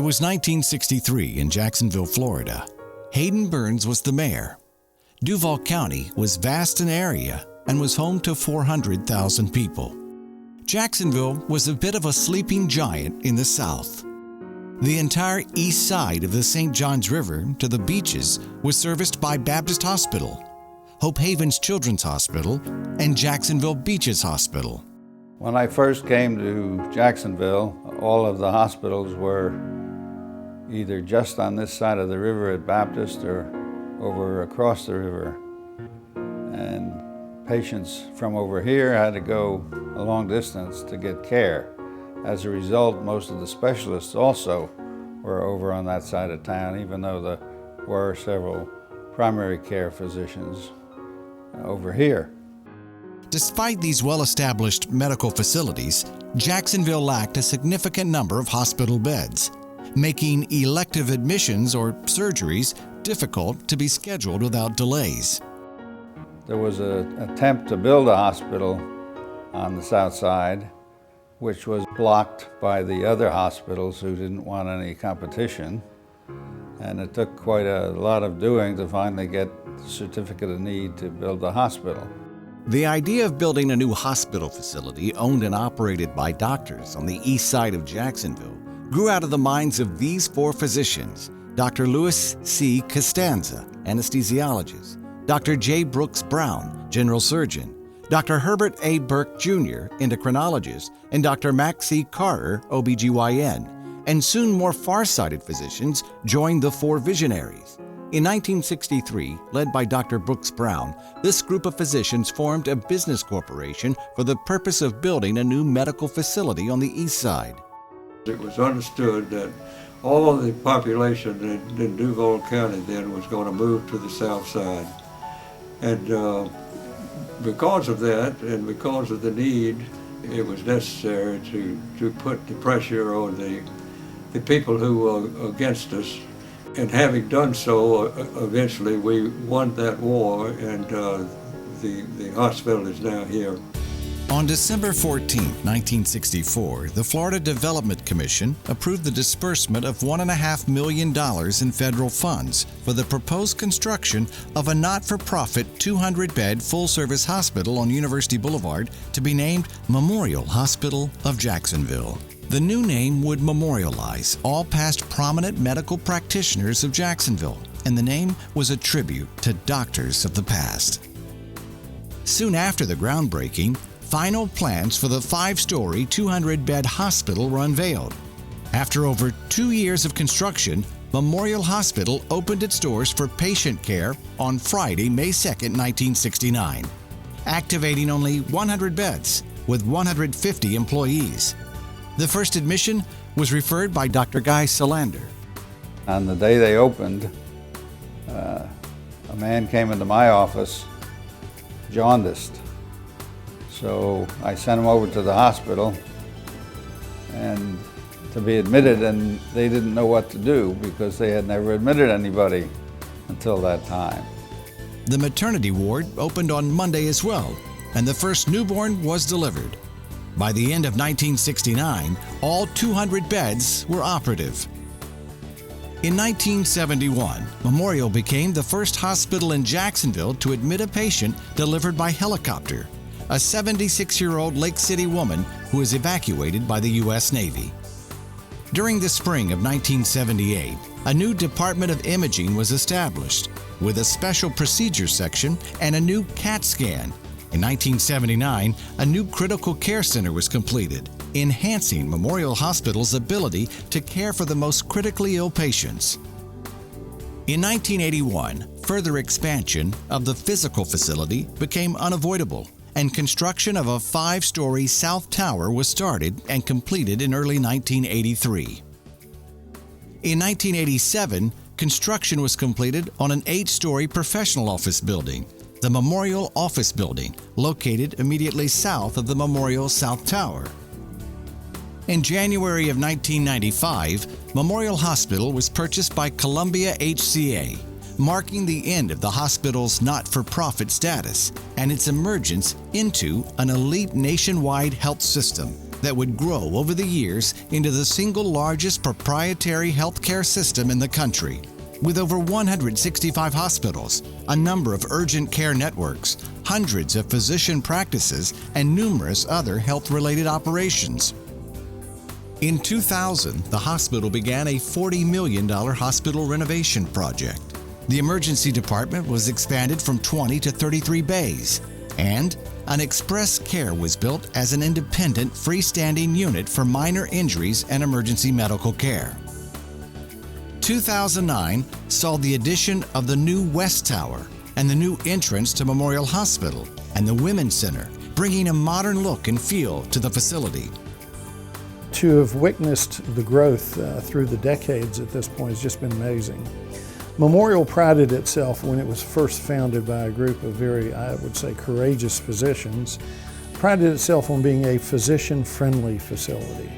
It was 1963 in Jacksonville, Florida. Hayden Burns was the mayor. Duval County was vast in area and was home to 400,000 people. Jacksonville was a bit of a sleeping giant in the South. The entire east side of the St. Johns River to the beaches was serviced by Baptist Hospital, Hope Havens Children's Hospital, and Jacksonville Beaches Hospital. When I first came to Jacksonville, all of the hospitals were either just on this side of the river at Baptist or over across the river. And patients from over here had to go a long distance to get care. As a result, most of the specialists also were over on that side of town, even though there were several primary care physicians over here. Despite these well-established medical facilities, Jacksonville lacked a significant number of hospital beds, making elective admissions or surgeries difficult to be scheduled without delays. There was an attempt to build a hospital on the south side, which was blocked by the other hospitals who didn't want any competition. And it took quite a lot of doing to finally get the certificate of need to build the hospital. The idea of building a new hospital facility owned and operated by doctors on the east side of Jacksonville grew out of the minds of these four physicians: Dr. Louis C. Costanza, anesthesiologist; Dr. J. Brooks Brown, general surgeon; Dr. Herbert A. Burke Jr., endocrinologist; and Dr. Max C. Carter, OBGYN. And soon more far-sighted physicians joined the four visionaries. In 1963, led by Dr. Brooks Brown, this group of physicians formed a business corporation for the purpose of building a new medical facility on the east side. It was understood that all of the population in Duval County then was going to move to the south side. And because of that, and because of the need, it was necessary to put the pressure on the people who were against us. And having done so, eventually we won that war, and the hospital is now here. On December 14, 1964, the Florida Development Commission approved the disbursement of $1.5 million in federal funds for the proposed construction of a not-for-profit 200-bed full-service hospital on University Boulevard to be named Memorial Hospital of Jacksonville. The new name would memorialize all past prominent medical practitioners of Jacksonville, and the name was a tribute to doctors of the past. Soon after the groundbreaking, final plans for the 5-story, 200-bed hospital were unveiled. After over 2 years of construction, Memorial Hospital opened its doors for patient care on Friday, May 2, 1969, activating only 100 beds with 150 employees. The first admission was referred by Dr. Guy Solander. On the day they opened, a man came into my office jaundiced. So I sent him over to the hospital and to be admitted, and they didn't know what to do because they had never admitted anybody until that time. The maternity ward opened on Monday as well, and the first newborn was delivered. By the end of 1969, all 200 beds were operative. In 1971, Memorial became the first hospital in Jacksonville to admit a patient delivered by helicopter, a 76-year-old Lake City woman who was evacuated by the U.S. Navy. During the spring of 1978, a new Department of Imaging was established, with a special procedures section and a new CAT scan. In 1979, a new critical care center was completed, enhancing Memorial Hospital's ability to care for the most critically ill patients. In 1981, further expansion of the physical facility became unavoidable, and construction of a 5-story south tower was started and completed in early 1983. In 1987, construction was completed on an 8-story professional office building, the Memorial Office Building, located immediately south of the Memorial South Tower. In January of 1995, Memorial Hospital was purchased by Columbia HCA, marking the end of the hospital's not-for-profit status and its emergence into an elite nationwide health system that would grow over the years into the single largest proprietary healthcare system in the country. With over 165 hospitals, a number of urgent care networks, hundreds of physician practices, and numerous other health-related operations. In 2000, the hospital began a $40 million hospital renovation project. The emergency department was expanded from 20 to 33 bays, and an express care was built as an independent freestanding unit for minor injuries and emergency medical care. 2009 saw the addition of the new West Tower and the new entrance to Memorial Hospital and the Women's Center, bringing a modern look and feel to the facility. To have witnessed the growth through the decades at this point has just been amazing. Memorial prided itself when it was first founded by a group of very, I would say, courageous physicians, prided itself on being a physician-friendly facility,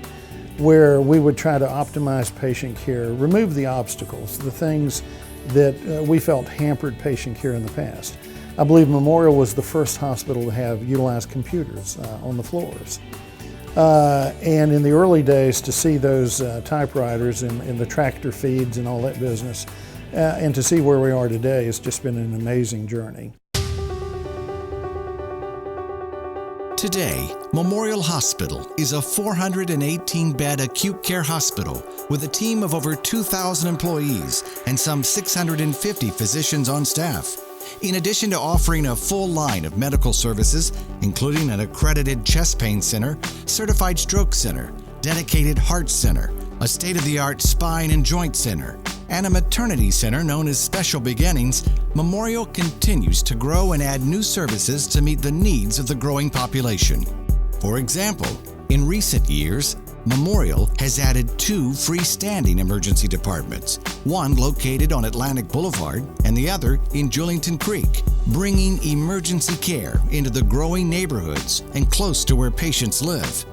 where we would try to optimize patient care, remove the obstacles, the things that we felt hampered patient care in the past. I believe Memorial was the first hospital to have utilized computers on the floors. And in the early days, to see those typewriters and the tractor feeds and all that business, and to see where we are today, it's just been an amazing journey. Today, Memorial Hospital is a 418-bed acute care hospital with a team of over 2,000 employees and some 650 physicians on staff. In addition to offering a full line of medical services, including an accredited chest pain center, certified stroke center, dedicated heart center, a state-of-the-art spine and joint center, and a maternity center known as Special Beginnings, Memorial continues to grow and add new services to meet the needs of the growing population. For example, in recent years, Memorial has added 2 freestanding emergency departments, one located on Atlantic Boulevard and the other in Julington Creek, bringing emergency care into the growing neighborhoods and close to where patients live.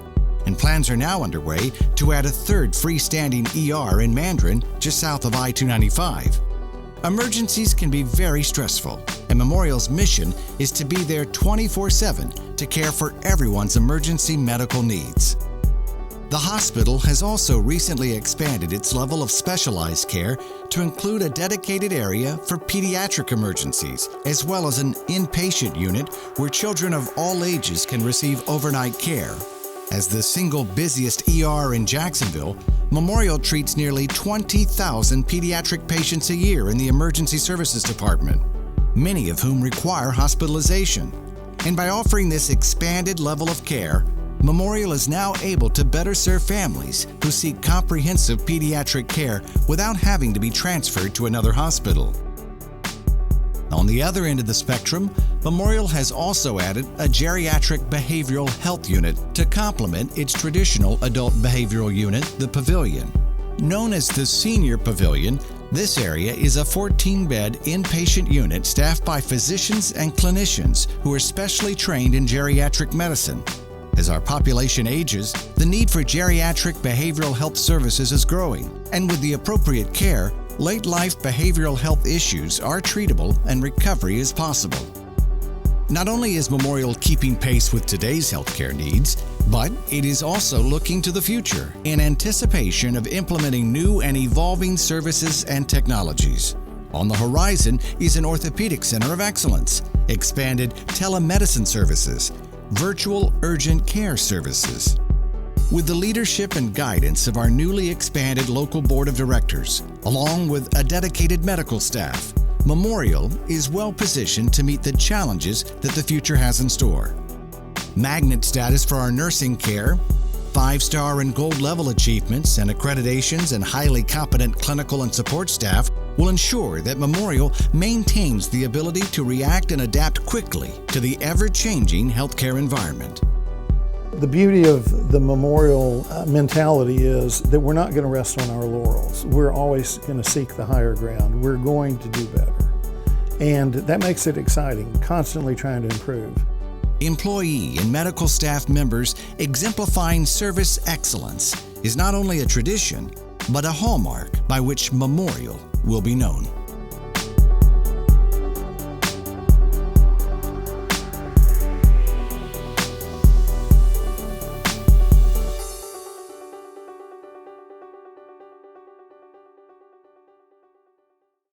And plans are now underway to add a 3rd freestanding ER in Mandarin, just south of I-295. Emergencies can be very stressful, and Memorial's mission is to be there 24/7 to care for everyone's emergency medical needs. The hospital has also recently expanded its level of specialized care to include a dedicated area for pediatric emergencies, as well as an inpatient unit where children of all ages can receive overnight care. As the single busiest ER in Jacksonville, Memorial treats nearly 20,000 pediatric patients a year in the Emergency Services Department, many of whom require hospitalization. And by offering this expanded level of care, Memorial is now able to better serve families who seek comprehensive pediatric care without having to be transferred to another hospital. On the other end of the spectrum, Memorial has also added a geriatric behavioral health unit to complement its traditional adult behavioral unit, the Pavilion. Known as the Senior Pavilion, this area is a 14-bed inpatient unit staffed by physicians and clinicians who are specially trained in geriatric medicine. As our population ages, the need for geriatric behavioral health services is growing, and with the appropriate care, late-life behavioral health issues are treatable and recovery is possible. Not only is Memorial keeping pace with today's healthcare needs, but it is also looking to the future in anticipation of implementing new and evolving services and technologies. On the horizon is an orthopedic center of excellence, expanded telemedicine services, virtual urgent care services. With the leadership and guidance of our newly expanded local board of directors, along with a dedicated medical staff, Memorial is well positioned to meet the challenges that the future has in store. Magnet status for our nursing care, 5-star and gold level achievements and accreditations, and highly competent clinical and support staff will ensure that Memorial maintains the ability to react and adapt quickly to the ever-changing healthcare environment. The beauty of the Memorial mentality is that we're not going to rest on our laurels. We're always going to seek the higher ground. We're going to do better. And that makes it exciting, constantly trying to improve. Employee and medical staff members exemplifying service excellence is not only a tradition, but a hallmark by which Memorial will be known.